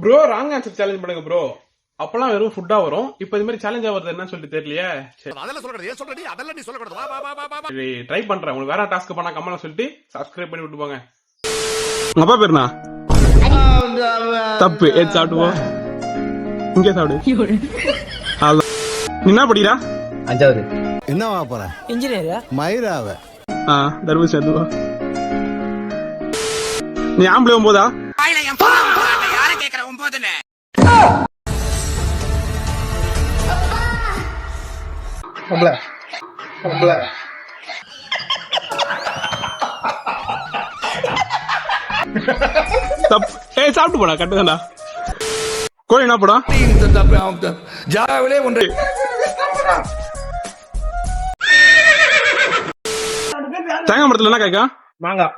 Bro wrong answer challenge பண்ணுங்க bro. அப்பெல்லாம் வெறும் ஃபுட்டா வரும். இப்போ இது மாதிரி சேலஞ்சா வருது என்னன்னு சொல்லிட்டு தெரியலையே. அதெல்லாம் சொல்றது ஏன் சொல்றடி அதெல்லாம் நீ சொல்லக்கூடாது. வா வா வா வா. சரி ட்ரை பண்றேன். உங்களுக்கு வேற டாஸ்க் பண்ணா கமெண்ட்ல சொல்லிட்டு சப்ஸ்கிரைப் பண்ணி விட்டு போங்க. உங்க அப்பா பேருனா தப்பு. ஏன் சாப்பிட்டு போ. இங்கே சாப்பிடு. நீ என்ன படிக்கிறா? 5வது. என்னவா போற? இன்ஜினியரா? மயிராவ. தர்மபுரி சேர்ந்துவா. நீ ஆம்பளை 9ஆ? யாரை கேக்குற 9ன்னு? ஏய் சாப்பிட்டு போடா. கட்டுதான்டா. கோழி என்ன போடா? ஜாவிலே ஒன்று. தேங்காய் மரத்துல என்ன காய்க்கா? மாங்காய்.